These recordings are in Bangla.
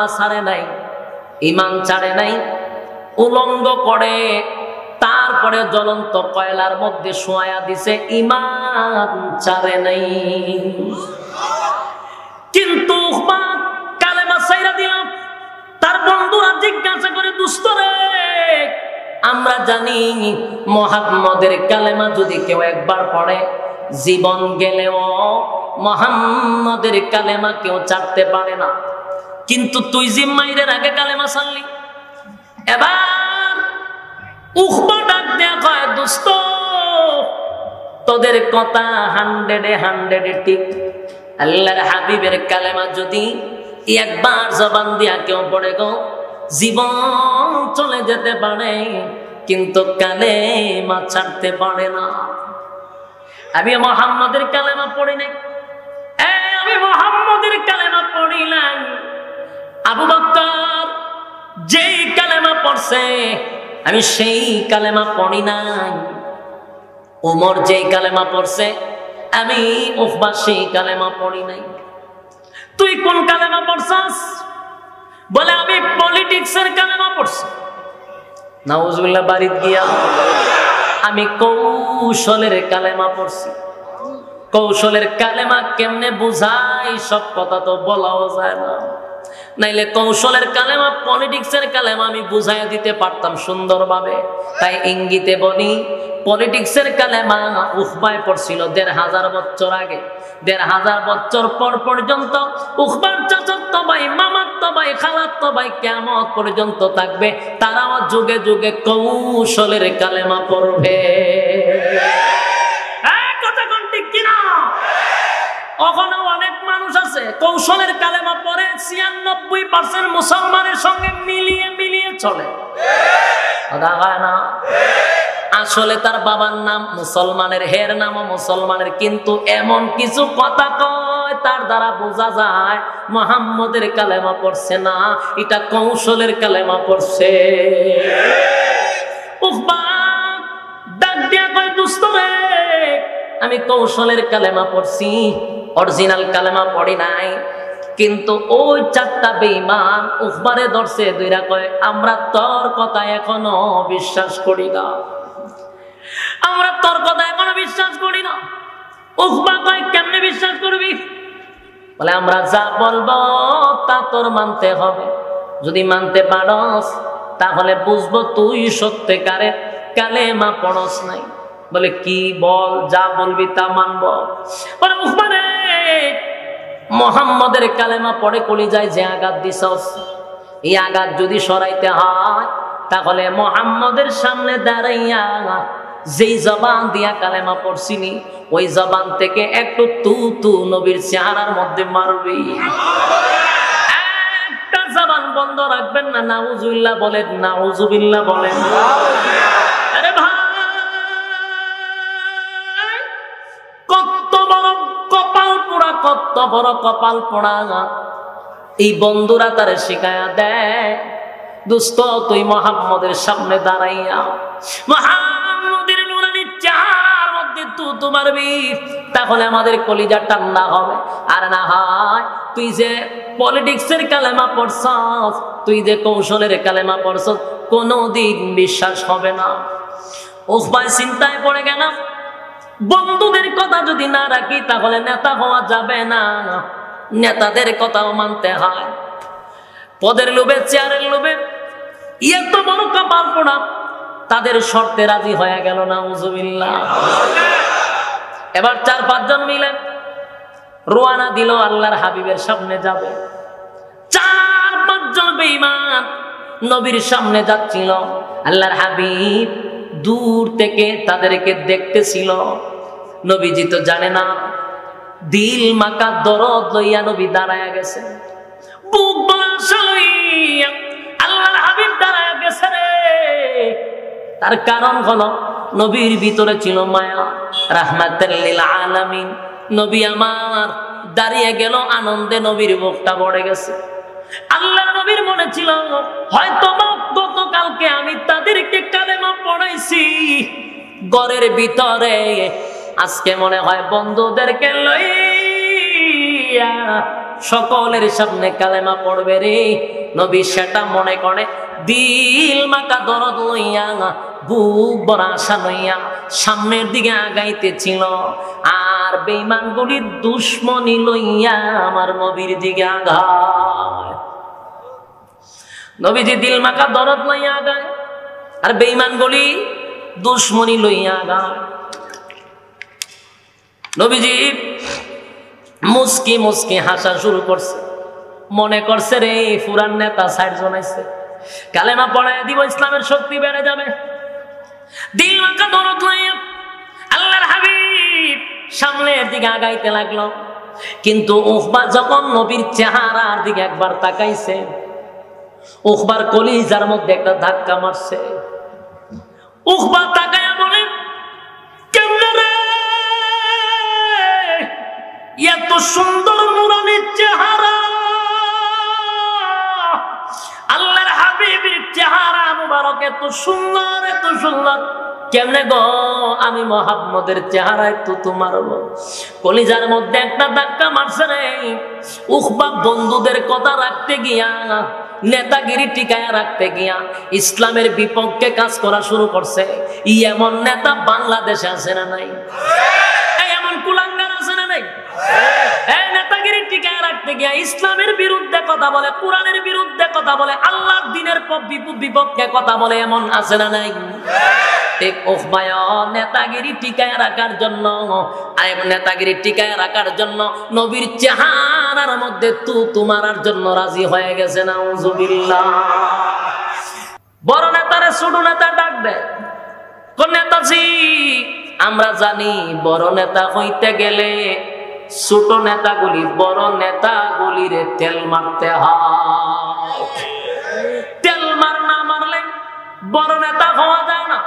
মানা ছাড়ে নাই, ঈমান ছাড়ে নাই, উলঙ্গ করে তারপরে জ্বলন্ত কয়লার মধ্যে শোয়া দিছে, ঈমান ছাড়ে নাই। কিন্তু কালেমা ছাইরা দিল। তার বন্ধুরা জিজ্ঞাসা করে, দোস্ত রে, আমরা জানি মুহাম্মদের কালেমা যদি কেউ একবার পড়ে জীবন গেলেও মুহাম্মদের কালেমা কেউ ছাড়তে পারে না, কিন্তু তুই জিম্মাইরের আগে কালেমা ছাড়লি। এবার উখবা ডাক দেয়া কয়, দোস্ত তোদের কথা 100-এ ঠিক। আল্লাহর হাবিবের কালেমা যদি একবার জবান দিয়া কেউ পড়ে গো, জীবন চলে যেতে পারে, কিন্তু কালেমা ছাড়তে পারে না। আমি মুহাম্মদের কালেমা পড়ি নাই, আমি মুহাম্মদের কালেমা পড়ি নাই। আবু বকর যেই কালেমা পড়ছে আমি সেই কালেমা পড়ি নাই। ওমর যেই কালেমা পড়ছে আমি উখবা সেই কালেমা পড়ি নাই। তুই কোন কালেমা পড়ছস? বলে আমি পলিটিক্সের কালেমা পড়ছি। নাউজুবিল্লাহ। বাড়িতে গিয়া আমি কৌশলের কালেমা পড়ছি। কৌশলের কালেমা কেমনে বুঝাই, সব কথা তো বলাও যায় না, নাইলে কৌশলের কালেমা পলিটিক্সের কালেমা আমি বুঝাইয়া দিতে পারতাম সুন্দরভাবে। তাই ইঙ্গিতে বলি, পলিটিক্সের কালেমা উখবায় পড়ছিল 1500 বছর আগে। 1500 বছর পর পর্যন্ত উখবার চাচাতো ভাই, মামাতো ভাই, খালাতো ভাই কিয়ামত পর্যন্ত থাকবে, তারাও যুগে যুগে কৌশলের কালেমা পড়বে। কথা কোন ঠিক কিনা? ওখানে অনেক মানুষ আছে কৌশলের কালেমা পড়ে 96% মুসলমানের সঙ্গে মিলিয়ে মিলিয়ে চলে। না, আসলে তার বাবার নাম মুসলমানের, হের নামও মুসলমানের, কিন্তু এমন কিছু কথা কয় তার দ্বারা বোঝা যায় মুহাম্মদের কালেমা পড়ছে না, এটা কৌশলের কালেমা পড়ছে। ডাক দিয়া কয়, দোস্ত রে, আমি কৌশলের কালেমা পড়ছি, অরিজিনাল কালেমা পড়ি নাই। কিন্তু ওই 4টা বেঈমান উখবারে ধরছে, দুইরা কয়, আমরা তোর কথা এখনো বিশ্বাস করি না, আমরা তোর কথা এখনো বিশ্বাস করি না। উখবা কয়, কেমনে বিশ্বাস করবি? বলে, আমরা যা বলবো তা তোর মানতে হবে, যদি মানতে পারস তাহলে বুঝবো তুই সত্যিকারের কালেমা পড়স নাই। বলে, কি বল, যা বলবি তা মানব। বলে, উখবা রে, মুহাম্মদের কালেমা পড়ে কলিজায় যে আঘাত দিছস, এই আঘাত যদি সরাইতে হয় তাহলে মুহাম্মদের সামনে দাঁড়াইয়া যেই জবান দিয়া কালেমা পড়ছিনি ওই জবান থেকে একটু তু তু নবীর চেহারার মধ্যে মারবি। একটা জবান বন্ধ রাখবেন না। নাউজুবিল্লাহ বলেন, নাউজুবিল্লাহ বলেন। আরে ভাই, কত বড় কপাল পোড়া, কত বড় কপাল পোড়া। এই বন্ধুরা তারে শিখায়া দেয়, দোস্ত তুই মুহাম্মদের সামনে দাঁড়াইয়া মুহাম্মদের নুরানি চেহারার মধ্যে তু মারবি, তাহলে আমাদের কলিজা ঠান্ডা হবে। আর না হয় তুই যে পলিটিক্সের কালেমা পড়ছস, তুই যে কৌশলের কালেমা পড়ছস, কোনোদিন বিশ্বাস হবে না। উখবা চিন্তায় পড়ে গেল, বন্ধুদের কথা যদি না রাখি তাহলে নেতা হওয়া যাবে না, নেতাদের কথাও মানতে হয়। পদের লোভে, চেয়ারের লোভে এত বড় কপাল পোড়া, তাদের শর্তে রাজি হয়ে গেল। নাউজুবিল্লাহ। এবার 4-5 জন মিলে রওনা দিল আল্লাহর হাবিবের সামনে যাবে। 4-5 জন বেঈমান নবীর সামনে যাচ্ছিল। আল্লাহর হাবিব দূর থেকে তাদেরকে দেখতেছিল। নবীজি তো জানে না, দিল মাকা দরদ লইয়া নবী দাঁড়ায়া গেছে, বুক বাসা লইয়া আল্লাহর হাবিব দাঁড়ায়া গেছে রে। তার কারণ হলো নবীর ভিতরে ছিল মায়া, রাহমাতাল লিল আলামিন। নবী আমার দাঁড়িয়ে গেল, আনন্দে নবীর বুকটা ভরে গেছে। আল্লাহর নবীর মনে ছিল, হয়তো গতকালকে আমি তাদেরকে কালেমা পড়াইছি ঘরের ভিতরে, আজকে মনে হয় বন্ধুদেরকে লইয়া সকলের সামনে কালেমা পড়বে রে। নবী সেটা মনে করে দিল মাকা দরদ লইয়া বুক ভরা আশা লইয়া সামনের দিকে আগাইতেছিল, আর বেঈমানগুলির দুশ্মনী লইয়া আমার নবীর দিকে আগায়। নবীজি দিল মাকা দরদ লইয়া আগায়, আর বেঈমানগুলি দুশ্মনী লইয়া আগায়। নবীজি মুস্কি মুস্কি হাসা শুরু করছে, মনে করছে রে ফুরান নেতা সাইড জনাইছে, কালেমা পড়ায় দিব, ইসলামের শক্তি বেড়ে যাবে। দিল মাকা দরদ লইয়া আল্লাহর হাবিব সামনের দিকে আগাইতে লাগলো। কিন্তু উকবা যখন নবীর চেহারার দিকে একবার তাকাইছে, উকবার কলিজার মধ্যে একটা ধাক্কা মারছে। উকবা তাকায়া বলে, কেমনে রে এত সুন্দর নুরানি চেহারা, আল্লাহর হাবিবের চেহারা মুবারক এত সুন্দর, এত সুন্দর, কেমনে গো আমি মুহাম্মদের চেহারায় তো তোমার কলিজার মধ্যে একটা ধাক্কা মারছে রে। উকবা বন্ধুদের কথা রাখতে গিয়া, নেতাগিরি টিকায় রাখতে গিয়া ইসলামের বিপক্ষে কাজ করা শুরু করছে। এমন নেতা বাংলাদেশে আছে না নাই? এমন কুলাঙ্গার আছে না নাই? নেতাগিরি টিকায় রাখতে গিয়া ইসলামের বিরুদ্ধে কথা বলে, কোরআনের বিরুদ্ধে কথা বলে, আল্লাহর দ্বীনের বিপক্ষে কথা বলে, এমন আছে না নাই? নেতাগিরি টিকায় রাখার জন্য, নেতাগিরি টিকায় রাখার জন্য নবীর চেহারার মধ্যে তোমার জন্য রাজি হয়ে গেছে। নাউজুবিল্লাহ। বড় নেতারে ছোট নেতা ডাক দেয়, কোন নেতাজি? আমরা জানি বড় নেতা হইতে গেলে ছোট নেতাগুলি বড় নেতাগুলির তেল মারতে হয়। তেল না মারলে বড় নেতা হওয়া যায় না।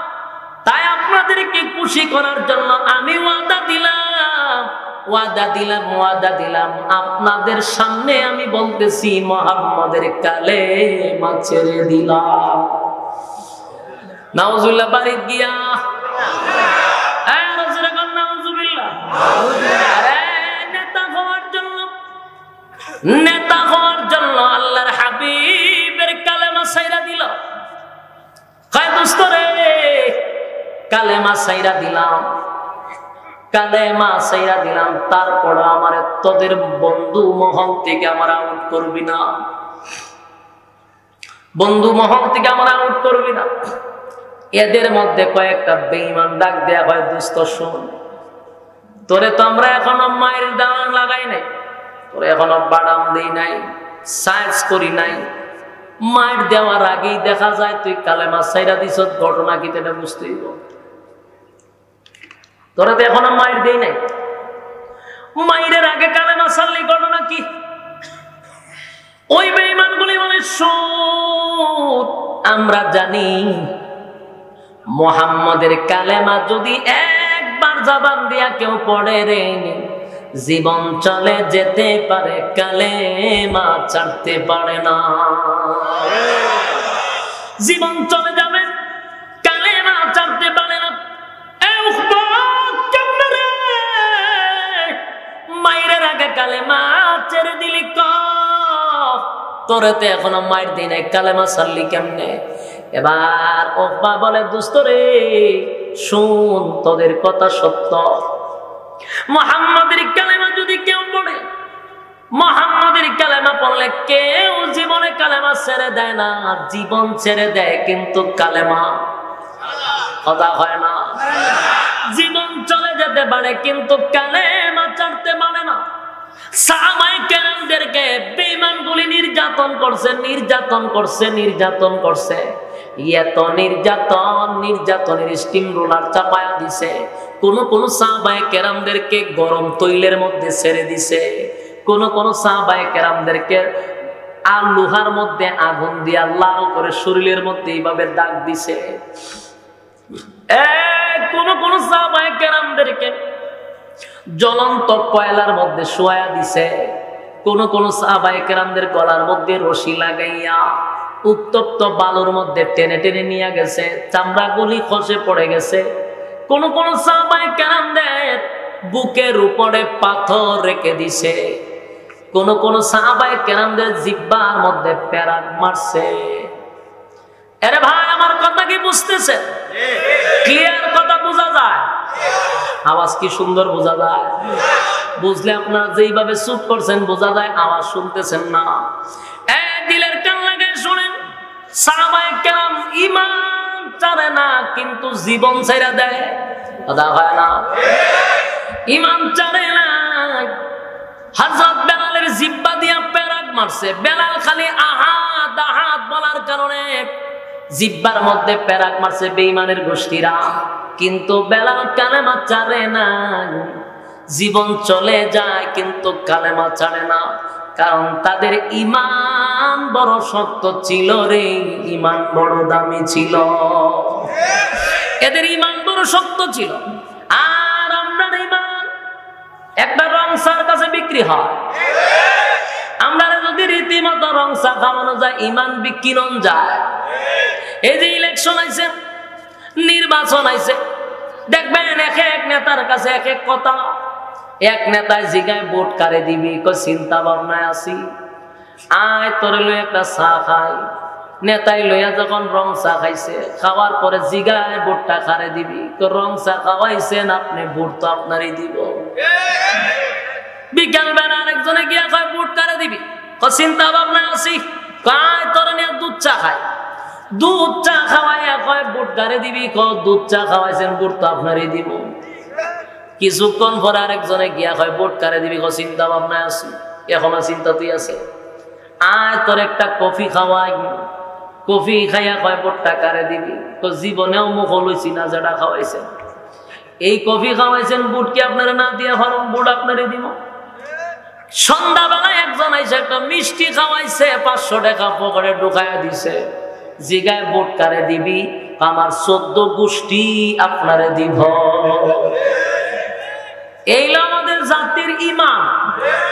তাই আপনাদেরকে খুশি করার জন্য আমি ওয়াদা দিলাম আপনাদের সামনে আমি বলতেছি মুহাম্মদের কালেমা ছেড়ে দিলাম। নাউজুবিল্লাহ। বাড়ি গিয়া নেতা হওয়ার জন্য আল্লাহর হাবিবের কালেমা ছাইরা দিল। কয় দোস্ত রে, কালেমা ছাইরা দিলাম, কালেমা ছাইরা দিলাম, তারপর আমার তোদের বন্ধু মহল থেকে আমার আউট করবি না, বন্ধু মহল থেকে আমার আউট করবি না। এদের মধ্যে কয়েকটা বেঈমান ডাক দেয়া হয়, দোস্ত শোন, তোরে তো আমরা এখনো মায়ের দাওয়ান লাগাই নাই, তোরে এখনো বাদাম দেই নাই, সায়েন্স করি নাই। মায়ের দেওয়ার আগেই দেখা যায় তুই কালেমা ছাইরা দিছ, ঘটনা কি তেটা বুঝতে হইব। তোরা তো এখনো মায়ের দেই নাই, মায়ের আগে কালেমা ছাড়লি, ঘটনা কি? ওই বেঈমানগুলি বলে, শোন, আমরা জানি মুহাম্মদের কালেমা যদি একবার জবান দিয়া কেউ পড়ে রে, জীবন চলে যেতে পারে, কালেমা ছাড়তে পারে না। জীবন চলে যাবে, কালেমা ছাড়তে পারে না। মায়ের আগে কালেমা ছেড়ে দিলি, তোরে তো এখনো মায়ের দিন কালেমা ছাড়লি কেমনে? এবার উকবা বলে, দোস্ত রে শুন, তোদের কথা সত্য, মুহাম্মাদের কালেমা যদি কেউ পড়ে, মুহাম্মাদের কালেমা পড়লে কেউ জীবনে কালেমা ছেড়ে দেয় না, জীবন ছেড়ে দেয় কিন্তু কালেমা কথা হয় না। জীবন চলে যেতে পারে কিন্তু কালেমা ছাড়তে পারে না। সাহাবায়ে কেরামদেরকে বেঈমানগুলি নির্যাতন করছে। এত নির্যাতনের স্টিম রোলার চাপায়া দিছে। কোন সাহাবায়ে কেরামদেরকে গরম তৈলের মধ্যে ছেড়ে দিছে, কোন সাহাবায়ে কেরামদেরকে লোহার মধ্যে আগুন দিয়া লাল করে শরীরের মধ্যে এইভাবে দাগ দিছে। কোন সাহাবায়ে কেরামদেরকে জ্বলন্ত কয়লার মধ্যে শোয়া দিছে। কোন সাহাবায়ে কেরামদের গলার মধ্যে রশি লাগাইয়া উত্তপ্ত বালুর মধ্যে টেনে টেনে নিয়ে গেছে, চামড়াগুলি খসে পড়ে গেছে। কোন সাহাবায়ে কেরামদের বুকের উপরে পাথর রেখে দিছে। কোন কোন সাহাবায়ে কেরামদের জিহ্বার মধ্যে পেরাক মারছে। আরে ভাই আমার কথা কি বুঝতেছেন? ক্লিয়ার কথা বোঝা যায়? আওয়াজ কি সুন্দর বোঝা যায়? বুঝলে আপনারা যেইভাবে চুপ করছেন বোঝা যায় আওয়াজ শুনতেছেন না। দিলের কান লাগায় শুনেন, সাহাবায়ে কেরাম ঈমান ছাড়ে না কিন্তু জীবন ছেড়ে দেয়। কথা হয় না? ঈমান ছাড়ে না। হযরত বেলালের জিহ্বা দিয়া পেরাক মারছে। বেলাল খালি আহাদ আহাদ বলার কারণে জিহ্বার মধ্যে পেরাক মারছে বেঈমানের গোষ্ঠীরা, কিন্তু বেলাল কালেমা ছাড়ে না। জীবন চলে যায় কিন্তু কালেমা ছাড়ে না, কারণ তাদের ঈমান বড় শক্ত ছিল রে, ঈমান বড় দামি ছিল, এদের ঈমান বড় শক্ত ছিল। আর আমরা ঈমান একটা রংসার কাছে বিক্রি হয়। আমরা যদি রীতিমতো রংসা খাওয়ানো যায় ঈমান বিকিরণ যায়। এই যে ইলেকশন আইছে, নির্বাচন আইছে, দেখবেন এক এক নেতার কাছে এক এক কথা। এক নেতায় জিগায় ভোট কারে দিবি, কই চিন্তা ভাবনায় আছি, আয় তোরে লই একটা চা খাই। নেতাই লইয়া যখন রং চা খাইছে, খাওয়ার পরে জিগায় ভোটটা কারে দিবি, তো রং চা খাওয়াইছেন আপনি, ভোট তো আপনারই দিব। বিকাল বেলা আরেকজনে গিয়া কয় ভোট কারে দিবি, কই চিন্তা ভাবনায় আছি, কয় তোরে নিয়ে দুধ চা খাই। দুধ চা খাওয়াইয়া কয় ভোট কারে দিবি, ক দুধ চা খাওয়াইছেন, ভোট তো আপনারই দিব। কিছুক্ষণ পরে আরেকজনে গিয়া কয় ভোট কারে দিবি, ক চিন্তা ভাবনায় আছি, এখনো চিন্তা তুই আছে, আয় তোর একটা কফি খাওয়াই। কফি খাইয়া কয় ভোটটা কারে দিবি, তো জীবনেও মুখ লইছি না যেটা খাওয়াইছেন। এই কফি খাওয়াইছেন, ভোট কি আপনারা না দিয়া পারেন, ভোট আপনারই দিব। সন্ধ্যাবেলায় একজন আইসে একটা মিষ্টি খাওয়াইছে, 500 টাকা পকেটে ঢুকাইয়া দিছে। জিগায় ভোট কারে দিবি, আমার 14 গোষ্ঠী আপনারে দিব। এই হলো আমাদের জাতির ঈমান।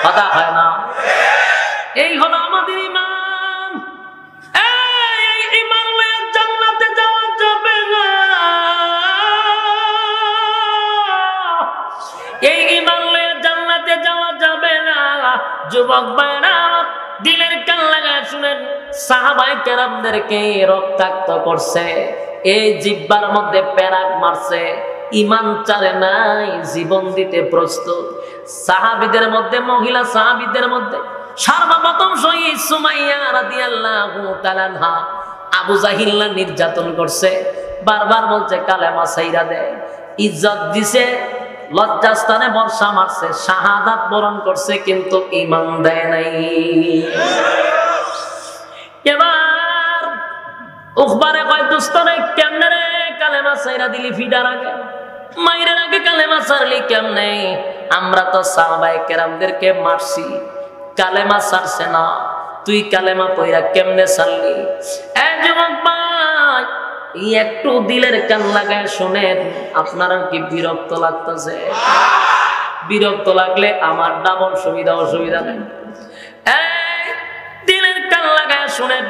কথা হয় না? এই হলো আমাদের ঈমান। এই ঈমান লইয়া জান্নাতে যাওয়া যাবে না। এই ঈমান লইয়া জান্নাতে যাওয়া যাবে না। যুবক ভাইরা দিলের কান লাগায় শুনেন, সাহাবায়ে কেরামদেরকে রক্তাক্ত করছে, এই জিহ্বার মধ্যে পেরাক মারছে, ঈমান ছাড়ে নাই, জীবন দিতে প্রস্তুত। সাহাবীদের মধ্যে, মহিলা সাহাবীদের মধ্যে সর্বপ্রথম শহীদ সুমাইয়া রাদিয়াল্লাহু তাআলা আনহা। আবু জাহিল নির্যাতন করছে, বারবার বলছে কালেমা ছাইরা দে, ইজ্জত দিছে, লজ্জাস্থানে বর্ষা মারছে, শাহাদাত বরণ করছে, কিন্তু ঈমান দেয় নাই। এবার উখবারে কয় দোস্তরে কেমনে রে কালেমা ছাইরা দিলি, ফিডার আগে মাইরের আগে কালেমা ছাড়লি কেমনে? আমরা তো সাহাবায়ে কেরামদেরকে মারছি, কালেমা ছাড়ছে না, তুই কালেমা পয়রা কেমনে ছাড়লি? এই যুবক ভাই, একটু দিলের কান লাগায় শুনেন, আপনারা কি বিরক্ত লাগতেছে? বিরক্ত লাগলে আমার ডাবল সুবিধা, অসুবিধা নেই। দিলের কান লাগায় শুনেন,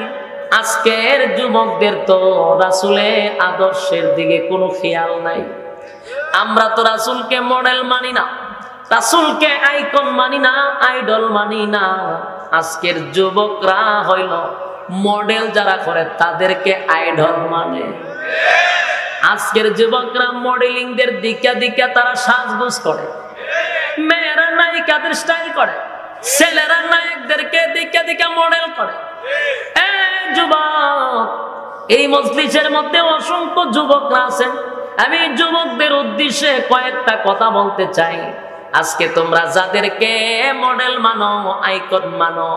আজকের যুবকদের তো রাসূলের আদর্শের দিকে কোনো খেয়াল নাই। আমরা তো রাসূলকে মডেল মানি না, রাসূলকে আইকন মানি না, আইডল মানি না। আজকের যুবকরা হইল মডেল যারা করে তাদেরকে আইডল মানে। আজকের যুবকরা মডেলিং দের দিকে দিকে তারা সাজগোজ করে, মেয়েরা নায়িকাদের স্টাইল করে, ছেলেরা নায়কদেরকে দিকে দিকে মডেল করে। যুবক, এই মজলিসের মধ্যে অসংখ্য যুবকরা আছেন, আমি যুবকদের উদ্দেশ্যে কয়েকটা কথা বলতে চাই। আজকে তোমরা যাদেরকে মডেল মানো, আইকন মানো,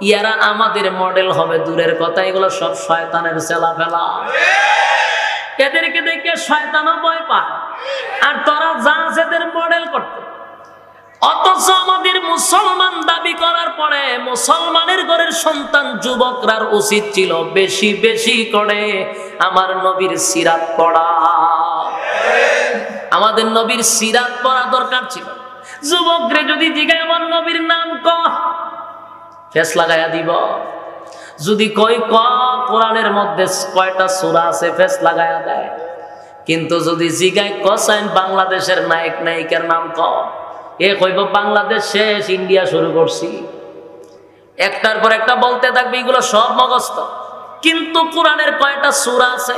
ইয়ারা আমাদের মডেল হবে দূরের কথা, এগুলো সব শয়তানের চেলাফেলা। এদেরকে দেখে শয়তানও ভয় পায়, আর তোরা যা এদের মডেল করতে। অথচ আমাদের মুসলমান দাবি করার পরে মুসলমানের ঘরের সন্তান যুবকরার উচিত ছিল বেশি বেশি করে আমার নবীর সিরাত পড়া। আমাদের নবীর সিরাত পড়া দরকার ছিল। যুবকরে যদি জিগায় আমার নবীর নাম ক, ফেস লাগাইয়া দিব। যদি কই ক কোরআনের মধ্যে কয়টা সূরা আছে, ফেস লাগাইয়া দেয়। কিন্তু যদি জিগায় কসাইন বাংলাদেশের নায়ক নায়িকার নাম ক, এ কইব বাংলাদেশ শেষ, ইন্ডিয়া শুরু করছি। একটার পর একটা বলতে থাকবে, এগুলো সব মুখস্থ। কিন্তু কোরআনের কয়টা সূরা আছে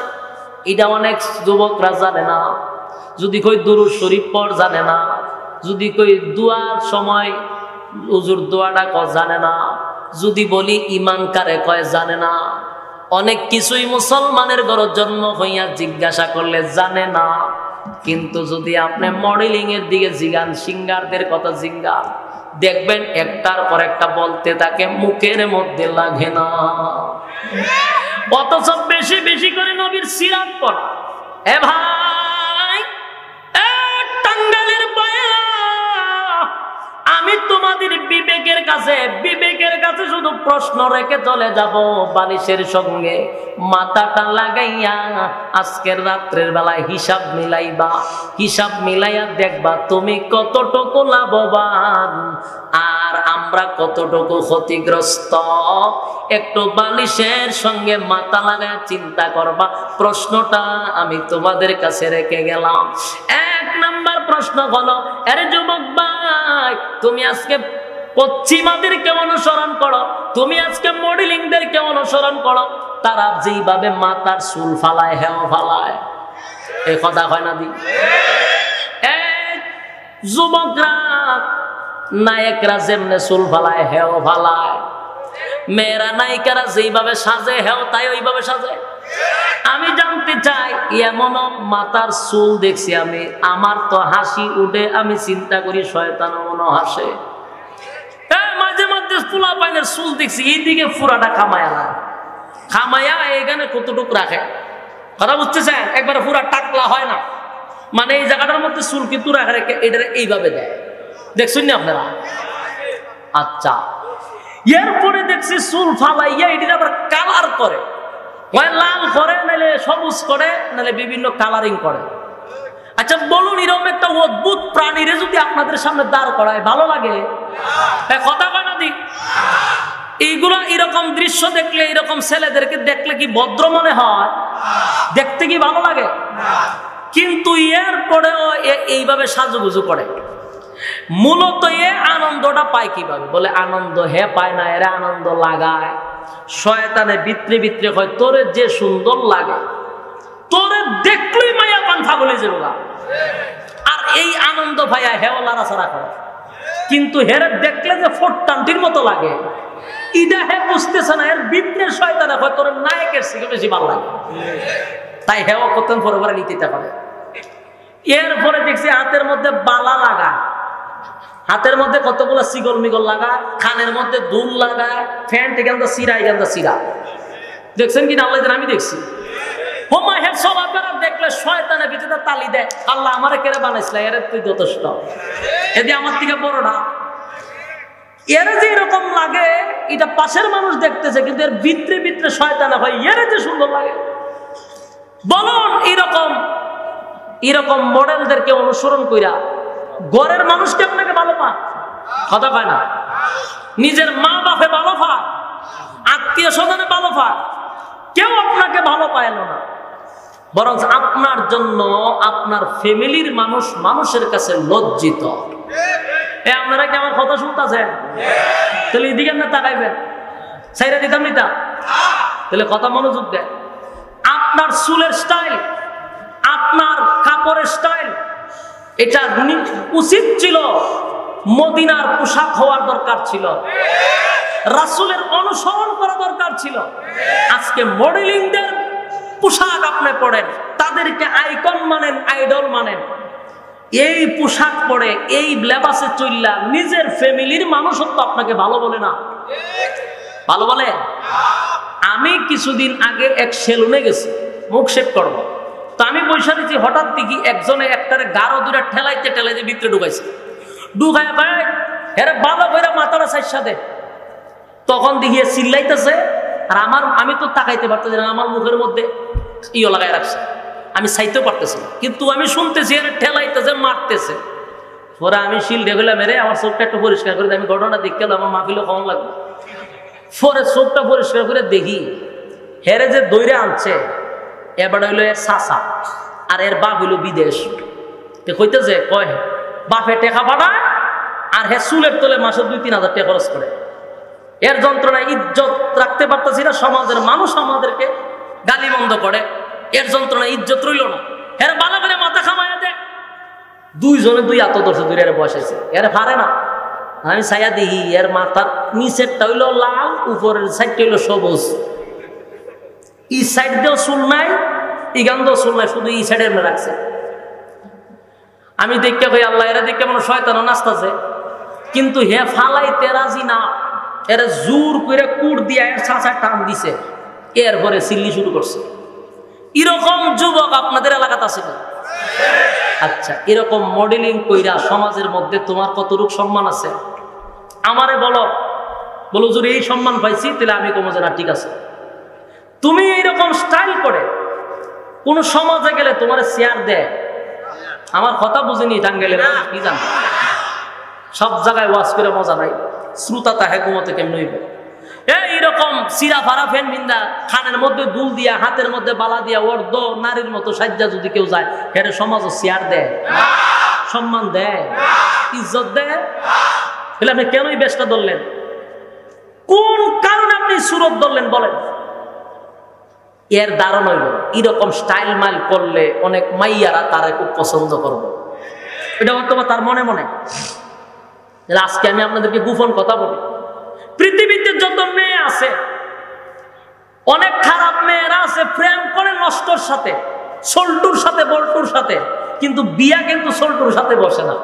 এটা অনেক যুবকরা জানে না। যদি কই দুরূদ শরীফ পড় জানে না, যদি কই দুয়ার সময় হুজুর দোয়াটা কয় জানে না, যদি বলি ঈমান কারে কয় জানে না। অনেক কিছুই মুসলমানের ঘরে জন্ম হইয়া জিজ্ঞাসা করলে জানে না। কিন্তু যদি আপনি মডেলিং এর দিকে জিগান, সিঙ্গারদের কথা জিজ্ঞান, দেখবেন একটার পর একটা বলতে তাকে মুখের মধ্যে লাগে না। অথচ বেশি বেশি করে নবীর সিরাত পড়া। এ ভাই, এ টাঙ্গাইলের পায়রা, আমি তোমাদের বিবেকের কাছে শুধু প্রশ্ন রেখে চলে যাব। বালিশের সঙ্গে মাথাটা লাগাইয়া আজকের রাত্রের বেলায় হিসাব মিলাইবা। হিসাব মিলাইয়া দেখবা তুমি কতটুকু লাভবান আর আমরা কতটুকু ক্ষতিগ্রস্ত। একটু বালিশের সঙ্গে মাথা লাগায় চিন্তা করবা। প্রশ্নটা আমি তোমাদের কাছে রেখে গেলাম। এক নাম্বার প্রশ্ন হলো, আরে যুবক ভাই, তুমি আজকে পশ্চিমাদেরকে অনুসরণ করো, তুমি আজকে মডেলিংদেরকে অনুসরণ করো। তারা যেইভাবে মাথার চুল ফালায়, হেও ফালায়, এই কথা হয় না দি? যুবকরা নায়করা যেমনে চুল ফালায়, হেও ফালায়, মেয়েরা নায়িকারা যেইভাবে সাজে, হেও তাই ওইভাবে সাজে। আমি জানতে চাই, এমনও মাথার চুল দেখছি আমি, আমার তো হাসি উঠে, আমি চিন্তা করি শয়তান মনে হাসে। মাঝে মাঝে পোলা পাইনের চুল দেখছি, এইদিকে পুরাটা খামায়া এখানে কতটুক রাখে। কথা বুঝতেছেন? একবারে পুরা টাকলা হয় না, মানে এই জায়গাটার মধ্যে চুল কিন্তু রাখে রেখে এটা এইভাবে দেয়। দেখছেন না আপনারা? আচ্ছা, এরপরে দেখছি চুল ফালাইয়া এটি আবার কালার করে, হয় লাল করে, নাহলে সবুজ করে, নাহলে বিভিন্ন কালারিং করে। আচ্ছা বলুন, এরকম একটা অদ্ভুত প্রাণীরে যদি আপনাদের সামনে দাঁড় করায়, ভালো লাগে? কথা কয় না দি? এইগুলো এরকম দৃশ্য দেখলে, এরকম ছেলেদেরকে দেখলে কি ভদ্র মনে হয়? দেখতে কি ভালো লাগে? কিন্তু এরপরেও এইভাবে সাজুগুজু করে। মূলত এ আনন্দটা পায় কিভাবে? বলে আনন্দ হে পায় না, এরা আনন্দ লাগায়। শয়তানে ভিতরে ভিতরে হয়, তোরে যে সুন্দর লাগে, তোরে দেখলেই মায়া পান্থা বলে যেগুলা। আর এই আনন্দ ভাইয়া হেও লাড়াছাড়া করে। কিন্তু হেরে দেখলে যে ফোটটান্তির মতো লাগে, ইটা হে বুঝতেছে না। এর ভিতরে শয়তানে হয়, তোর নায়কের থেকে বেশি ভালো লাগে, তাই হেও করতেন পরে পরে নিতে পারে। এরপরে দেখছি হাতের মধ্যে বালা লাগা, হাতের মধ্যে কতগুলো সিগল মিগল লাগা, খানের মধ্যে দুল লাগায়, ফ্যান থেকে সিরা। দেখছেন কি না? আমি দেখছি। দেখলে শয়তানের ভিতরে তালি দেয়, আল্লাহ আমারে কেড়ে বানাইছিল, এর তুই যথেষ্ট, এদি আমার থেকে বড় না। এর যে এরকম লাগে, এটা পাশের মানুষ দেখতেছে, কিন্তু এর ভিতরে ভিতরে শয়তানা হয়, এর যে সুন্দর লাগে। বলুন, এরকম মডেলদেরকে অনুসরণ কইরা ঘরের মানুষকে আপনাকে ভালো পায়? কথা পায় না। নিজের মা বাপে ভালো পায়, আত্মীয় স্বজনে ভালো পায়, কেউ আপনাকে ভালো পায় না। বরং আপনার জন্য আপনার ফ্যামিলির মানুষের কাছে লজ্জিত। আপনারা কি আমার কথা শুনতেছেন? তাহলে এদিকে না তাকাইবেন, সাইরা দিতাম নিতা, তাহলে কথা মনোযোগ দেন। আপনার চুলের স্টাইল, আপনার কাপড়ের স্টাইল, এটা উচিত ছিল মদিনার পোশাক হওয়ার দরকার ছিল, রাসূলের অনুসরণ করা দরকার ছিল। আজকে মডেলিংদের পোশাক আপনি পড়েন, তাদেরকে আইকন মানেন, আইডল মানেন। এই পোশাক পরে, এই লেবাসে চললা নিজের ফ্যামিলির মানুষও তো আপনাকে ভালো বলে না। ভালো বলে? আমি কিছুদিন আগে এক সেলুনে গেছি, মুখ শেভ করবো, তো আমি পয়সা দিচ্ছি, হঠাৎ দেখি একজনে একটারে গাঢ় দূরে ঠেলাইতে ভিতরে ঢুকাইছে। ঢুকায় ভাই এরা ভালো করে মাথাটা সাইড দে। তখন দেখিয়ে চিল্লাইতেছে, আর আমি তো তাকাইতে পারতেছি না, আমার মুখের মধ্যে ইয়ে লাগাই রাখছে, আমি চাইতেও পারতেছি না, কিন্তু আমি শুনতেছি এরা ঠেলাইতেছে, মারতেছে। পরে আমি শিল্ডে গেলাম, মেরে আমার চোখটা একটু পরিষ্কার করে, আমি ঘটনা দেখতে আমার মাহফিলে কম লাগবে। পরে চোখটা পরিষ্কার করে দেখি, হেরে যে দৈরে আনছে, এবার হইলো এর চাচা, আর এর বাপ হইলো বিদেশ। কইতেছে কয় বাপে টেকা পাঠায়, আর হে চুলের তোলে মাসে 2-3 হাজার টাকা খরচ করে। এর যন্ত্রণায় ইজ্জত রাখতে পারতেছি না, সমাজের মানুষ আমাদেরকে গালি বন্ধ করে, এর যন্ত্রণায় ইজ্জত রইল না। এর বালা করে মাথা খামাইয়া দেয়, দুইজনে দুই হাত ধরছে, দুই এর বসেছে, এর পারে না। আমি ছায়া দিই, এর মাথার নিচেরটা হইলো লাল, উপরের সাইডটা হইলো সবুজ, ই সাইড দিয়েও চুল নাই, ইগান দিয়েও চুল নাই, শুধু ই সাইডে এমনি রাখছে। আমি দেখতে কই আল্লাহ, এরা দেখতে মনে শয়তানও নাচতেছে, কিন্তু হে ফালাইতে রাজি না, এরা জোর করে কুট দিয়া এর ছাঁচায় টান দিছে, এরপরে চিল্লি শুরু করছে। এরকম যুবক আপনাদের এলাকাতে আছে না? আচ্ছা, এরকম মডেলিং কইরা সমাজের মধ্যে তোমার কতটুকু সম্মান আছে আমারে বলো। বলো যদি এই সম্মান পাইছি, তাহলে আমি কমো যে না ঠিক আছে। তুমি এইরকম স্টাইল করে কোন সমাজে গেলে তোমার চেয়ার দেয়, আমার কথা বুঝিনি টাঙ্গেলে কি জান, সব জায়গায় ওয়াজ করে মজা নাই, শ্রোতা তাহে ঘুমোতে কেমন হইবে। এইরকম সিরা ফারা ফ্যান বিন্দা, খানের মধ্যে দুল দিয়া, হাতের মধ্যে বালা দিয়া, অর্ধ নারীর মতো সাজ্জা যদি কেউ যায়, এটা সমাজ চেয়ার দেয়, সম্মান দেয়, ইজ্জত দেয়? তাহলে আপনি কেনই বেশটা ধরলেন? কোন কারণে আপনি সুরত ধরলেন বলেন? এর দারুণ হইল এরকম স্টাইল মাইল করলে অনেক মাইয়ারা তারা খুব পছন্দ করবে, এটা হয়তো তার মনে মনে। আজকে আমি আপনাদেরকে গোপন কথা বলি, পৃথিবীতে যত মেয়ে আছে, অনেক খারাপ মেয়েরা আছে, প্রেম করে নষ্টর সাথে, সল্টুর সাথে, বল্টুর সাথে, কিন্তু বিয়া কিন্তু সল্টুর সাথে বসে না।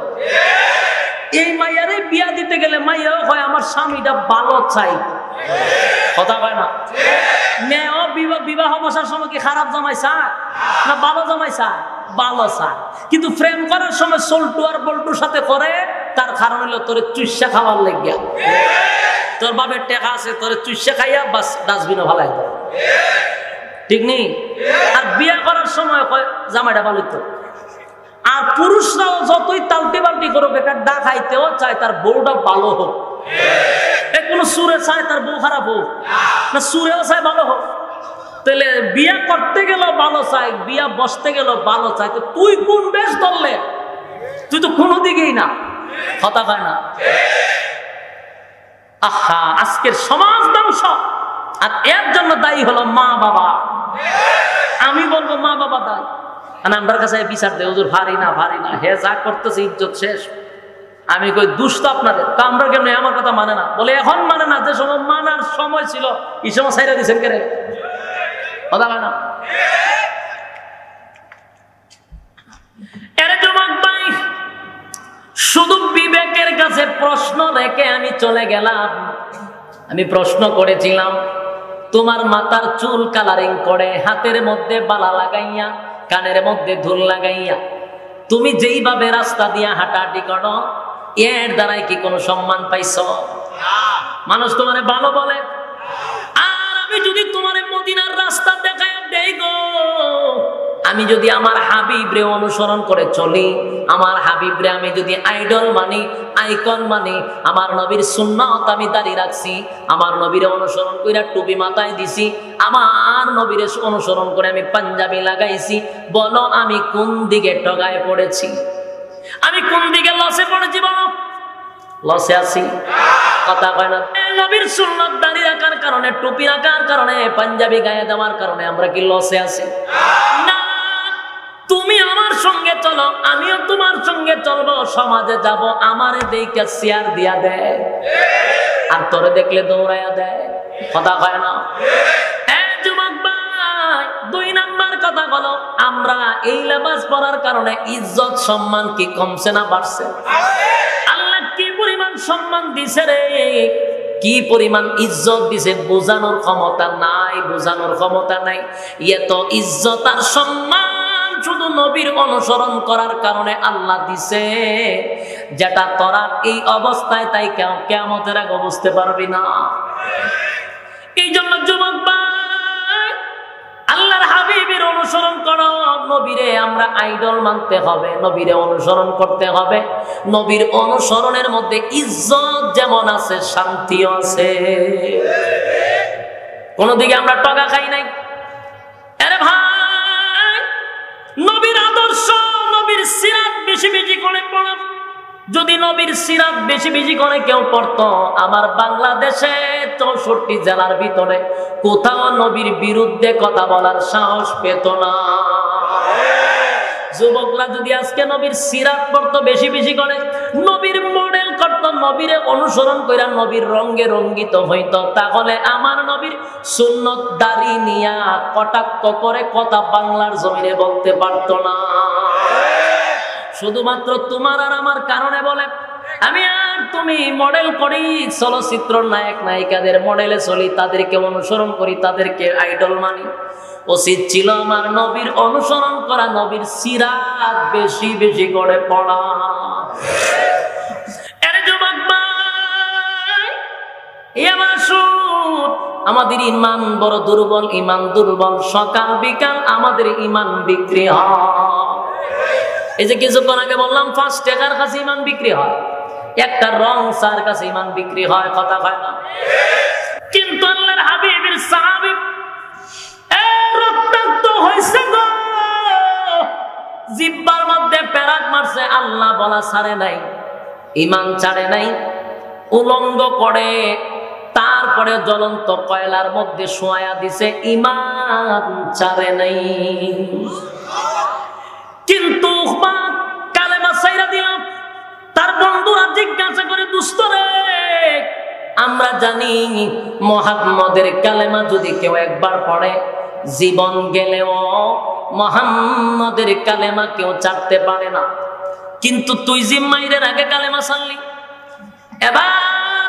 এই মাইয়ারে বিয়া দিতে গেলে মাইয়াও হয় আমার স্বামীটা ভালো চাই, কথা হয় না? মেয়েও বিবাহ বসার সময় কি খারাপ জামাই চায় না ভালো জামাই চায়? ভালো চায়। কিন্তু প্রেম করার সময় সল্টু আর বল্টুর সাথে করে, তার কারণ হলো তোর চুইসা খাওয়ার লেগিয়া, তোর বাপের টাকা আছে, তোর চুইসা খাইয়া বাস ডাস্টবিনে ভালাই দেয়, ঠিক নেই? আর বিয়ে করার সময় জামাইটা ভালো তো। আর পুরুষরাও যতই তালটি বালটি করুক, একটা ডা খাইতেও চায় তার বউটা ভালো হোক। কোন সুরে চায় তার বউ খারাপ হোক না, সুরেও চায় ভালো হোক। তাহলে বিয়া করতে গেল ভালো চাই, বিয়া বসতে গেল ভালো চাই, তো তুই কোন বেশ ধরলে? তুই তো কোনো দিকেই না, কথা হয় না? আহা, আজকের সমাজ ধ্বংস, আর এর জন্য দায়ী হলো মা বাবা। আমি বলবো মা বাবা দায়ী। আর আমার কাছে বিচার দেয়, হুজুর ভারী না, ভারী না, হে যা করতেছে ইজ্জত শেষ। আমি কই দুষ্ট আপনাদের, আমরা কেন আমার কথা মানে না? বলে এখন মানে না, যে সময় মানার সময় ছিল এই সময় ছাইরা দিচ্ছেন কেন? কথা হয় না? এরে যুবক ভাই, শুধু বিবেকের কাছে প্রশ্ন রেখে আমি চলে গেলাম। আমি প্রশ্ন করেছিলাম, তোমার মাথার চুল কালারিং করে, হাতের মধ্যে বালা লাগাইয়া, কানের মধ্যে ধুল লাগাইয়া তুমি যেইভাবে রাস্তা দিয়া হাঁটাহাঁটি করো, এর দ্বারাই কি কোনো সম্মান পাইছ? মানুষ তোমারে ভালো বলে। আর আমি যদি তোমার মদিনার রাস্তা দেখায় দেই গো, আমি যদি আমার হাবিবরে অনুসরণ করে চলি, আমার হাবিবরে আমি যদি আইডল মানি, আইকন মানি, আমার নবীর সুন্নাত আমি দাঁড়িয়ে রাখছি, আমার নবীরে অনুসরণ করে টুপি মাথায় দিছি, আমার নবীরে অনুসরণ করে আমি পাঞ্জাবি লাগাইছি, বলো আমি কোন দিকে ঠগায় পড়েছি? আমি কোন দিকে লসে পড়েছি? বলো, লসে আছি? কথা কয় না? নবীর সুন্নাত দাঁড়িয়ে রাখার কারণে, টুপি রাখার কারণে, পাঞ্জাবি গায়ে দেওয়ার কারণে আমরা কি লসে আছি? না, তুমি আমার সঙ্গে চলো, আমিও তোমার সঙ্গে চলবো, সমাজে যাব, আমারে দেখে শেয়ার দিয়া দেয়, আর তোরে দেখলে দৌড়াইয়া দেয়, কথা কয় না? যুবক ভাই, 2 নাম্বার কথা বলো, আমরা এই লেবাস পরার কারণে ইজ্জত সম্মান কি কমছে না বাড়ছে? আল্লাহ কি পরিমাণ সম্মান দিছে রে, কি পরিমাণ ইজ্জত দিছে, বোঝানোর ক্ষমতা নাই, বোঝানোর ক্ষমতা নাই। এত ইজ্জত আর সম্মান শুধু নবীর অনুসরণ করার কারণে আল্লাহ দিছে, যেটা তোরা এই অবস্থায় তাই কিয়ামতের আগে বুঝতে পারবি না। এই জন্য যুবক ভাই, আল্লাহর হাবিবের অনুসরণ করো, নবীরে আমরা আইডল মানতে হবে, নবীরে অনুসরণ করতে হবে। নবীর অনুসরণের মধ্যে ইজ্জত যেমন আছে, শান্তিও আছে। কোন দিকে আমরা টগা খাই নাই। আরে ভাই, নবীর আদর্শ, নবীর সিরাত বেশি বেশি করে পড়ো। যদি নবীর সিরাত বেশি বেশি করে কেউ পড়তো, আমার বাংলাদেশে 64 জেলার ভিতরে কোথাও নবীর বিরুদ্ধে কথা বলার সাহস পেত না। যুবকরা যদি আজকে নবীর সিরাত পড়তো বেশি বেশি করে, নবীর মডেল করতো, নবীরে অনুসরণ করে নবীর রঙে রঙ্গিত হইতো, তাহলে আমার নবীর সুন্নত দাড়ি নিয়া কটাক্ষ করে কথা বাংলার জমিনে বলতে পারতো না। শুধুমাত্র তোমার আর আমার কারণে বলে আমি আর তুমি মডেল করি, চলচ্চিত্র নায়ক নায়িকাদের মডেলে চলি, তাদেরকে অনুসরণ করি, তাদেরকে আইডল মানি। উচিত ছিল আমার নবীর অনুসরণ করা, নবীর সিরাত বেশি বেশি করে পড়া। আরে যুবক ভাই, আমাদের ইমান বড় দুর্বল, ইমান দুর্বল, সকাল বিকাল আমাদের ইমান বিক্রি হয়। এই যে কিছুক্ষণ আগে বললাম 5 টাকার কাছে ইমান বিক্রি হয়, একটা রং সার কাছে ইমান বিক্রি হয়, কথা হয় না? কিন্তু আল্লাহর হাবিবের সাহাবী রক্তাক্ত হয়েছে গো, জিহ্বার মধ্যে পেরাক মারছে, আল্লাহ বলা ছাড়ে নাই, ইমান ছাড়ে নাই, উলঙ্গ করে তারপরে জ্বলন্ত কয়লার মধ্যে শোয়া দিছে, ইমান ছাড়ে নাই। কিন্তু কালেমা ছাইরা দিলাম। তার বন্ধুরা জিজ্ঞাসা করে, দোস্ত রে, আমরা জানি মুহাম্মদের কালেমা যদি কেউ একবার পড়ে জীবন গেলেও মুহাম্মদের কালেমা কেউ ছাড়তে পারে না, কিন্তু তুই জিম্মাইরের আগে কালেমা ছাড়লি। এবার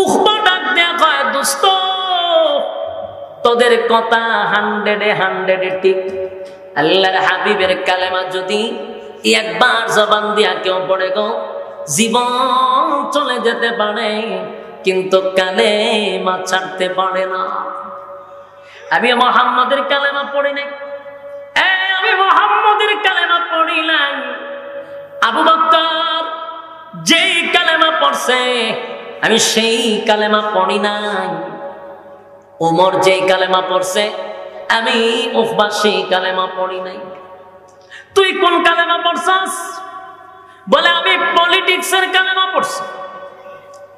উখবা ডাক দেয়া কয়, দোস্ত তোদের কথা 100-এ ঠিক। আল্লাহর হাবিবের কালেমা যদি একবার জবান দিয়া কেউ পড়ে গো, জীবন চলে যেতে পারে, কিন্তু কালেমা ছাড়তে পারে না। আমি মুহাম্মদের কালেমা পড়ি নাই, আমি মুহাম্মদের কালেমা পড়ি নাই। আবু বকর যেই কালেমা পড়ছে আমি সেই কালেমা পড়ি নাই। ওমর যেই কালেমা পড়ছে আমি উখবা সেই কালেমা পড়ি নাই। তুই কোন কালেমা পড়ছস? বলে আমি পলিটিক্সের কালেমা পড়ছি।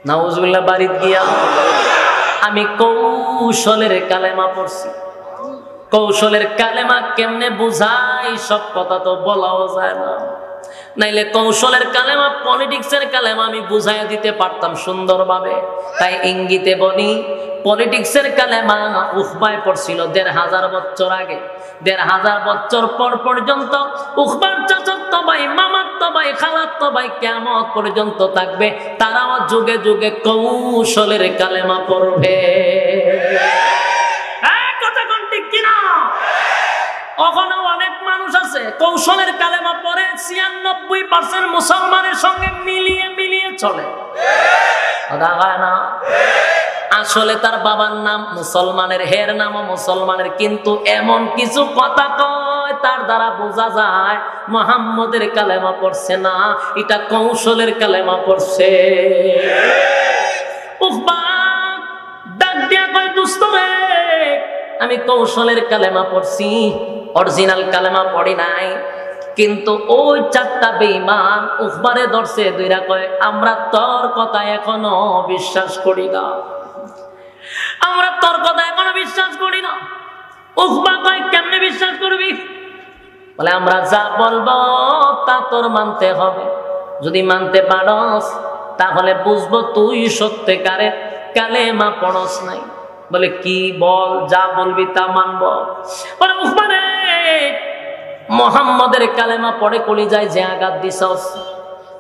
নাউজুবিল্লাহ। বাড়িতে গিয়া আমি কৌশলের কালেমা পড়ছি। কৌশলের কালেমা কেমনে বুঝাই, সব কথা তো বলাও যায় না, নাইলে কৌশলের কালেমা পলিটিক্সের কালেমা আমি বুঝাই দিতে পারতাম সুন্দরভাবে। তাই ইঙ্গিতে বলি, পলিটিক্সের কালেমা উখবায় পড়ছিল 1500 বছর আগে। 1500 বছর পর পর্যন্ত উখবার চাচাতো ভাই, মামাতো ভাই, খালাতো ভাই কিয়ামত পর্যন্ত থাকবে, তারাও যুগে যুগে কৌশলের কালেমা পড়বে। কথা কোন ঠিক কিনা? ওখানে অনেক মানুষ আছে কৌশলের কালেমা পড়ে 96% মুসলমানের সঙ্গে মিলিয়ে মিলিয়ে চলে, না আসলে তার বাবার নাম মুসলমানের, হের নামও মুসলমানের, কিন্তু এমন কিছু কথা কয় তার দ্বারা বোঝা যায় মুহাম্মদের কালেমা পড়ছে না, এটা কৌশলের কালেমা পড়ছে। উখবা ডাক দিয়া কয়, দোস্ত রে, আমি কৌশলের কালেমা পড়ছি, অরিজিনাল কালেমা পড়ি নাই। কিন্তু ওই 4টা বেঈমান উখবারে ধরছে, দুইরা কয় আমরা তোর কথা এখনো বিশ্বাস করি না, আমরা তোর কথা এখনো বিশ্বাস করি না। উখবা কয় কেমনে বিশ্বাস করবি? বলে আমরা যা বলবো তা তোর মানতে হবে, যদি মানতে পারস তাহলে বুঝবো তুই সত্যিকারের কালেমা পড়স নাই। বলে কি বল, যা বলবি তা মানব। বলে উখবা রে, মুহাম্মদের কালেমা পড়ে কলিজায় যে আঘাত দিছস,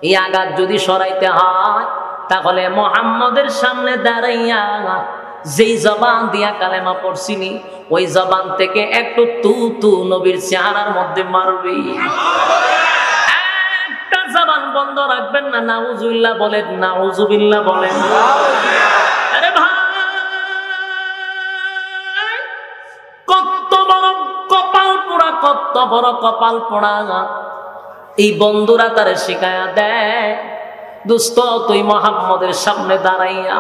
এই আঘাত যদি সরাইতে হয় তাহলে মুহাম্মদের সামনে দাঁড়াইয়া যেই জবান দিয়া কালেমা পড়ছিনি ওই জবান থেকে একটু তু তু নবীর চেহারার মধ্যে মারবি। একটা জবান বন্ধ রাখবেন না। নাউজুবিল্লাহ বলেন, নাউজুবিল্লাহ বলেন। আরে ভাই, কত বড় কপাল পোড়া, কত বড় কপাল পোড়া। এই বন্ধুরা তারে শিখায়া দেয়, দোস্ত তুই মুহাম্মদের সামনে দাঁড়াইয়া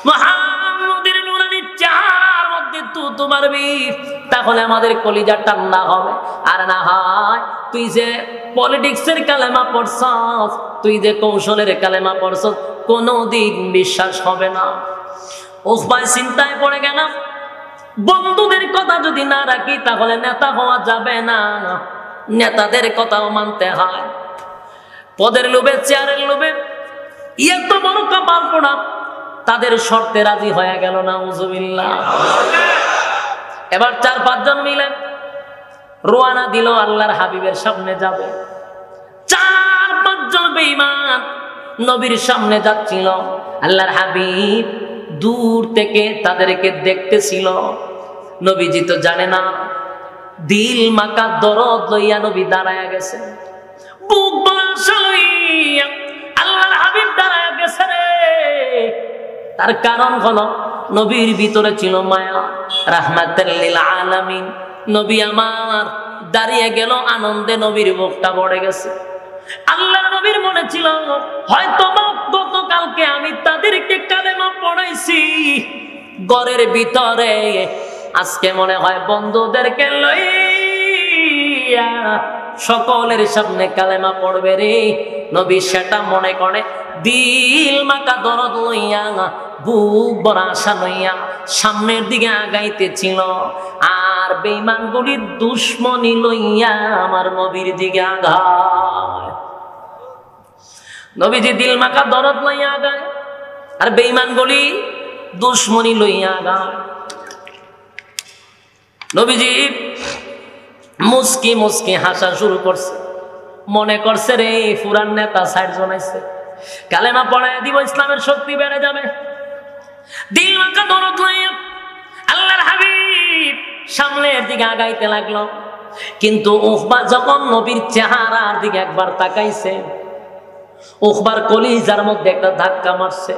মুহাম্মদের নুরানি চেহারার মধ্যে তু মারবি, তাহলে আমাদের কলিজা ঠান্ডা হবে। আর না হয় তুই যে পলিটিক্সের কালেমা পড়ছস, তুই যে কৌশলের কালেমা পড়ছ কোনোদিন বিশ্বাস হবে না। উকবা চিন্তায় পড়ে গেলাম, বন্ধুদের কথা যদি না রাখি তাহলে নেতা হওয়া যাবে না, নেতাদের কথাও মানতে হয়। পদের লোভে, চেয়ারের লোভে এত বড় কপাল পোড়া, তাদের শর্তে রাজি হয়ে গেল না। নাউজুবিল্লাহ। এবার 4-5 জন মিলে রওনা দিল আল্লাহর হাবিবের সামনে যাবে। 4-5 জন বেঈমান নবীর সামনে যাচ্ছিল। আল্লাহর হাবিব দূর থেকে তাদেরকে দেখতেছিল। নবীজি তো জানে না, দিল মাকা দরদ লইয়া নবী দাঁড়ায়া গেছে, বুক বাসা লইয়া আল্লাহর হাবিব দাঁড়ায়া গেছে রে। তার কারণ হলো নবীর ভিতরে ছিল মায়া, রাহমাতাল লিল আলামিন। নবী আমার দাঁড়িয়ে গেল, আনন্দে নবীর বুকটা ভরে গেছে। আল্লাহর নবীর মনে ছিল হয়তো গতকালকে আমি তাদেরকে কালেমা পড়াইছি ঘরের ভিতরে, আজকে মনে হয় বন্ধুদেরকে লইয়া সকলের সামনে কালেমা পড়বে রে। নবী সেটা মনে করে দিল মাকা দরদ লইয়া, বুক ভরা আশা লইয়া সামনের দিকে আগাইতেছিল। আর বেঈমানগুলির দুশ্মনী লইয়া আমার নবীর দিকে আগায়। নবীজি দিল মাকা দরদ লইয়া আগায়, আর বেঈমানগুলি দুশ্মনী লইয়া আগায়। নবীজি মুস্কি মুস্কি হাসা শুরু করছে, মনে করছে রে ফুরান নেতা 60 জন আইছে, কালেমা পড়ায় দিব, ইসলামের শক্তি বেড়ে যাবে। দিল মাকা দরদ লইয়া আল্লাহর হাবিব সামনের দিকে আগাইতে লাগলো। কিন্তু উকবা যখন নবীর চেহারার দিকে একবার তাকাইছে, উকবার কলিজার মধ্যে একটা ধাক্কা মারছে।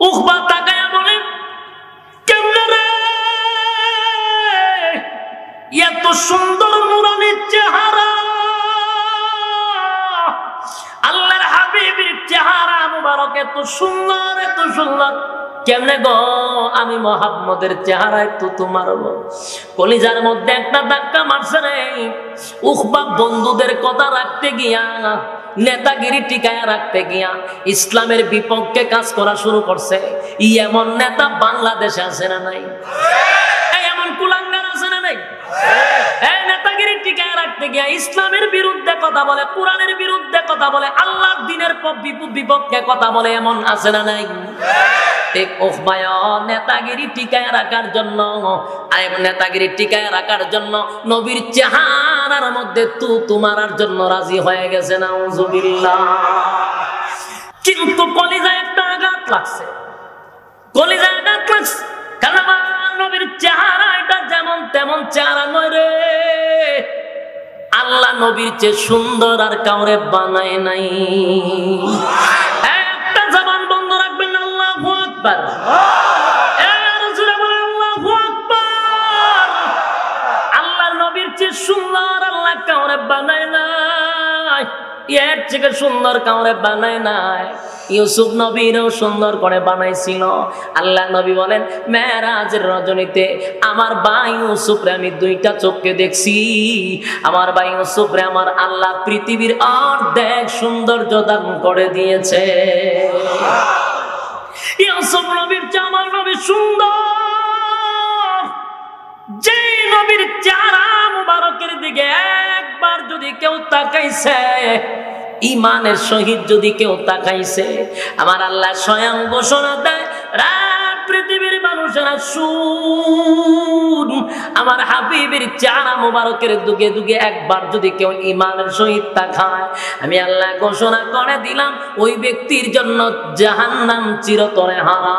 উকবা তাকায়া বলে, কেমনে রে এত সুন্দর নুরানির চেহারা, আল্লাহর হাবিবের চেহারা মুবারক এত সুন্দর, এত সুন্দর, কেমনে গো আমি মুহাম্মদের চেহারা একটু তোমার কলিজার মধ্যে একটা ধাক্কা মারছে রে। উকবা বন্ধুদের কথা রাখতে গিয়া, নেতাগিরি টিকায়া রাখতে গিয়া ইসলামের বিপক্ষে কাজ করা শুরু করছে। এমন নেতা বাংলাদেশে আছে না নাই? এমন কুলাঙ্গার আছে না নাই? নেতাগিরি টিকায় রাখতে গিয়া ইসলামের বিরুদ্ধে কথা বলে, কোরআনের বিরুদ্ধে কথা বলে, আল্লাহর দ্বীনের বিপক্ষে কথা বলে, এমন আছে না নাই? ঠিক উকবায় নেতাগিরি টিকায় রাখার জন্য, নেতাগিরি টিকায় রাখার জন্য নবীর চেহারার মধ্যে তোমার জন্য রাজি হয়ে গেছে। নাউজুবিল্লাহ। কিন্তু কলিজায় একটা আঘাত লাগছে, কলিজায় আঘাত লাগছে। কারণ নবীর চেহারা এটা যেমন তেমন চেহারা নয় রে। আল্লাহ নবীর চেয়ে সুন্দর আর কাউরে বানায় নাই। একটা জবান বন্ধ রাখবেন, আল্লাহু আকবার। আল্লাহর নবীর চেয়ে সুন্দর আল্লাহ কাউরে বানায় নাই, এর থেকে সুন্দর কাউরে বানায় নাই। ইউসুফ নবীরও সুন্দর করে বানাইছিল। আল্লাহ নবী বলেন, মেরাজের রজনীতে আমার ভাই ইউসুফরে আমি 2টা চোখকে দেখছি। আমার ভাই ইউসুফরে আমার আল্লাহ পৃথিবীর অর্ধেক সৌন্দর্য দান করে দিয়েছে। ইউসুফ নবীর চেয়ে আমার নবী সুন্দর। যে নবীর চেহারা মুবারকের দিকে একবার যদি কেউ তাকাইছে, ইমানের সহিত যদি কেউ তাকাইছে, আমার আল্লাহ স্বয়ং ঘোষণা দেয়, পৃথিবীর মানুষেরা শুন, আমার হাবিবের চেহারা মুবারকের দুগে দুগে একবার যদি কেউ ইমানের সহিত তাকায়, আমি আল্লাহ ঘোষণা করে দিলাম ওই ব্যক্তির জন্য জাহান্নাম চিরতরে হারাম।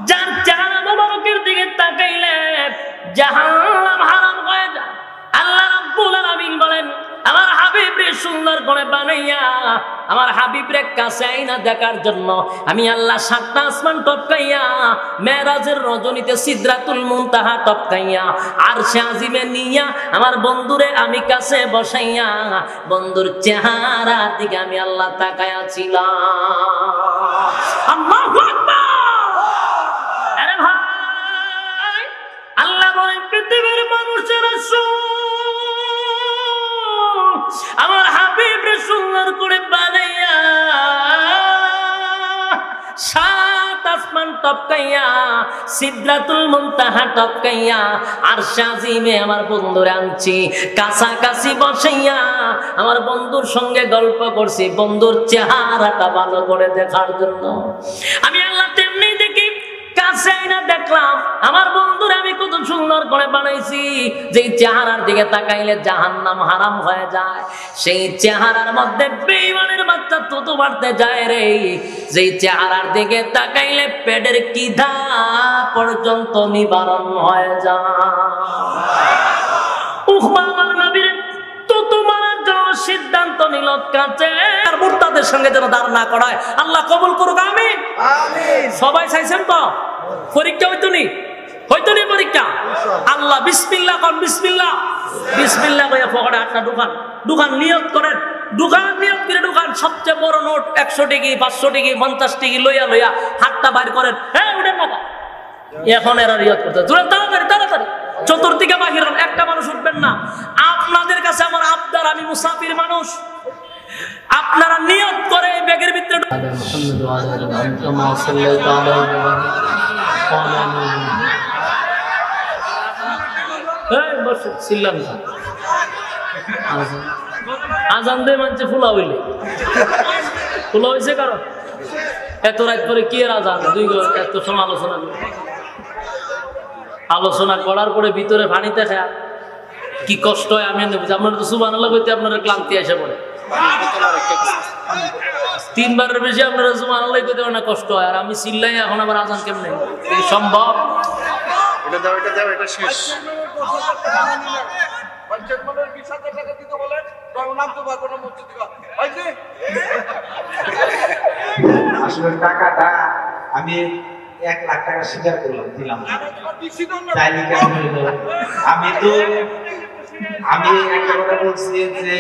যার চেহারা মুবারকের দিকে তাকাইলে জাহান্নাম হারাম হয়ে যায়। আল্লাহ রাব্বুল আলামিন বলেন, আমার হাবিবরে সুন্দর করে বানাইয়া আমার হাবিবরে কাছে আইনা দেখার জন্য আমি আল্লাহ 7টা আসমান টপকাইয়া মেরাজের রজনীতে সিদরাতুল মুনতাহা টপকাইয়া আরশে আজিমে নিয়া আমার বন্ধুরে আমি কাছে বসাইয়া বন্ধুর চেহারার দিকে আমি আল্লাহ তাকায়া ছিলাম। আল্লাহু আকবার। আরে ভাই, আল্লাহ বলেন পৃথিবীর মানুষেরা শুন, আমার হাবিবরে সুন্দর করে বানাইয়া সাত আসমান টপকাইয়া সিদরাতুল মুনতাহা টপকাইয়া আরশে আজিমে আমার বন্ধুরে আনছি, কাছাকাছি বসাইয়া আমার বন্ধুর সঙ্গে গল্প করছি বন্ধুর চেহারাটা ভালো করে দেখার জন্য। আমি আল্লাহ তেমনি দেখি কাছে না দেখলাম আমার বন্ধুরে আমি কত সুন্দর করে বানাইছি, যেই চেহারার দিকে তাকাইলে জাহান্নাম হারাম হয়ে যায়, সেই চেহারার মধ্যে বেঈমানের বাচ্চা থুতু মারতে যায় রে, যেই চেহারার দিকে তাকাইলে পেটের কিধা পর্যন্ত নিবারণ হয়ে যায়। আমার নবীর থুতু মারার জন্য সিদ্ধান্ত নিল কাছে আর মুরতাদের সঙ্গে যেন দাঁড় না করায়। আল্লাহ কবুল করুক, আমিন। সবাই চাইছেন তো পরীক্ষা হইতো নি পরীক্ষা। আল্লাহ বিসমিল্লাহ কোন, বিসমিল্লাহ বিসমিল্লাহ কইয়া পকেটে হাতটা ঢুকান নিয়ত করেন, নিয়ত করে ঢুকান। সবচেয়ে বড় নোট 100 টাকা 500 টাকা 50 টাকা লইয়া হাতটা বাইর করেন। হ্যাঁ উঠেন বাবা, এখন এরা নিয়ত করতে তাড়াতাড়ি চতুর্দিকে বাহির হন, একটা মানুষ উঠবেন না। আপনাদের কাছে আমার আবদার, আমি মুসাফির মানুষ, আপনারা নিয়ত করে এই ব্যাগের ভিতরে আজান দিয়ে মানছে ফুলা হইলে ফুলা হয়েছে। কারণ এত রাত পরে কি এর আজান, এত সময় আলোচনা করার পরে ভিতরে পানিতে খায় কি কষ্ট হয় আমি বুঝি। আপনারা তো সুবহানাল্লাহ কইতে আপনারা ক্লান্তি এসে পড়ে, 3 বারের বেশি আপনারা সুবহানাল্লাহ কইতে না কষ্ট হয়। আর আমি চিল্লাই এখন আবার আজান কেমনে এই সম্ভব? এটা শেষ। আসলে টাকাটা আমি 1 লাখ টাকা স্বীকার করলাম, দিলাম। আমি একটা কথা বলছি যে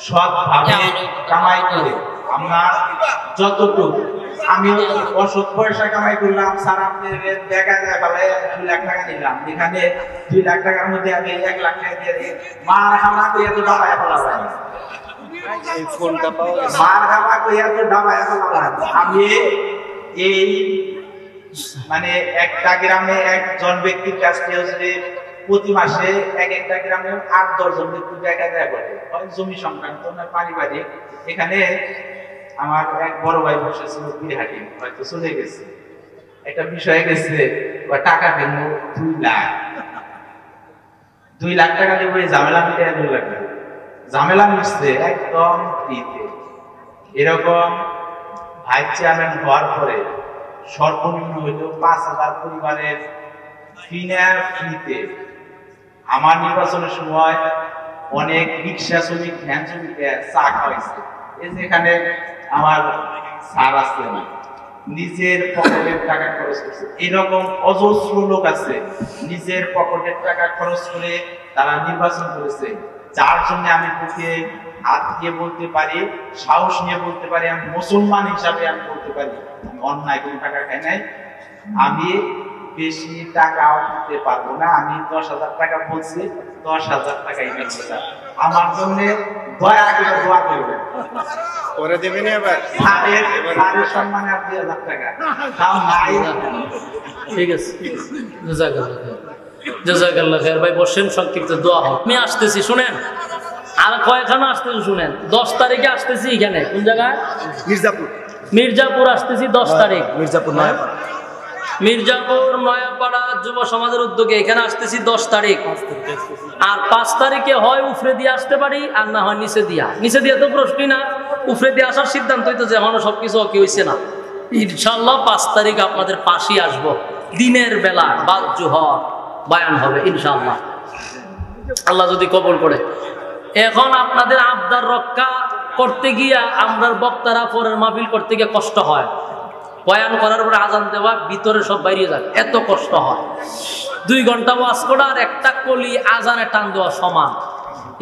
সৎভাবে কামাই করে আমরা যতটুকু, আমি অসৎ পয়সা কামাই করলাম স্যার, আপনি দেখা যায় ফেলে 2 লাখ টাকা নিলাম, এখানে 2 লাখ টাকার মধ্যে আমি 1 লাখ টাকা দিয়ে দিই, মার খাওয়া কইয়া তো ডাবায় ফেলাম, এই ফোনটা পাওয়া গেছে, মার খাওয়া কইয়া তো ডাবায় ফেলাম। আমি এই মানে একটা গ্রামে একজন ব্যক্তির কাছ থেকে যদি প্রতি মাসে একটা গ্রামে 8-10 জন ব্যক্তি দেখা দেয় করে, জমি সংক্রান্ত না পারিবারিক। এখানে আমার এক বড় ভাই বসেছিল বিহাটি, হয়তো চলে গেছে, একটা বিষয় গেছে টাকা দেব 2 লাখ টাকা দেবো, ঝামেলা মিটাই 2 লাখ টাকা ঝামেলা মিটছে একদম ফ্রিতে। এরকম ভাইস চেয়ারম্যান হওয়ার পরে সর্বনিম্ন হইল 5,000 পরিবারের ফ্রিতে। আমার নির্বাচনের সময় অনেক রিক্সা শ্রমিক, ভ্যান শ্রমিককে চা খাওয়াইছে। এই যেখানে আমার স্যার আছে না, নিজের পকেটের টাকা খরচ করছে। এরকম অজস্র লোক আছে নিজের পকেটের টাকা খরচ করে তারা নির্বাচন করেছে, যার জন্য আমি বুকে হাত দিয়ে বলতে পারি, সাহস নিয়ে বলতে পারি, আমি মুসলমান হিসাবে আমি বলতে পারি আমি অন্যায় কোনো টাকা খাই নাই। আমি বেশি টাকাও দিতে পারবো না, আমি 10,000 টাকা বলছি, 10,000 টাকাই দিচ্ছি। আমার জন্য দয়া করে দোয়া করবেন, করে দেবেন। এবার স্যারের সম্মানে আর 2,000 টাকা তাও নাই। ঠিক আছে, জাযাকাল্লাহ খায়ের। ভাই বসেন, সংক্ষিপ্ত দোয়া হোক। আমি আসতেছি, শুনেন, আর কয়খানা আসতেছি শুনেন। 10 তারিখে আসতেছি, এখানে কোন জায়গায়? মির্জাপুর আসতেছি 10 তারিখ, মির্জাপুর নয়াপাড়া যুব সমাজের উদ্যোগে এখানে আসতেছি 10 তারিখ। আর 5 তারিখে হয় উফরে দিয়ে আসতে পারি, আর না হয় নিচে দিয়া তো প্রশ্নই না। উফরে দিয়ে আসার সিদ্ধান্ত হইতো যে এখনো সবকিছু কি হয়েছে না। ইনশাল্লাহ 5 তারিখ আপনাদের পাশেই আসবো, দিনের বেলা বাদ জোহর বয়ান হবে ইনশাআল্লাহ, আল্লাহ যদি কবুল করে। এখন আপনাদের আবদার রক্ষা করতে গিয়া আমরা বক্তারা পরের মাহফিল করতে গিয়ে কষ্ট হয়, বয়ান করার পরে আজান দেওয়া, ভিতরে সব বাইরে যায়, এত কষ্ট হয়। 2 ঘন্টা ওয়াজ করা আর একটা কলি আজানে টান দেওয়া সমান।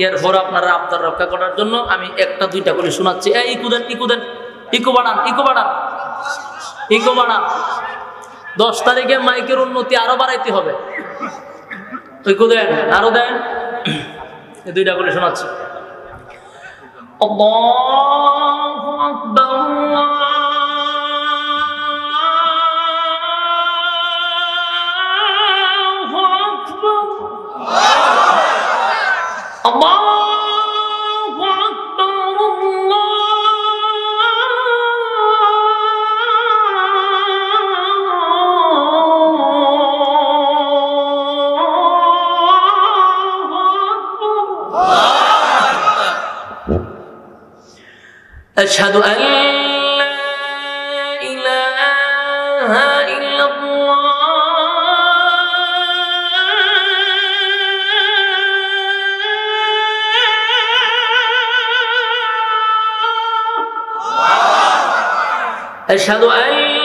এরপর আপনারা আবদার রক্ষা করার জন্য আমি 1-2টা কলি শোনাচ্ছি। এই ইকো বাড়ান। 10 তারিখে মাইকের উন্নতি আরো বাড়াইতে হবে, ইকো দেন, আরো দেন। 2টা কলি শোনাচ্ছি। আল্লাহু আকবার أشهد أن لا إله إلا الله أشهد أن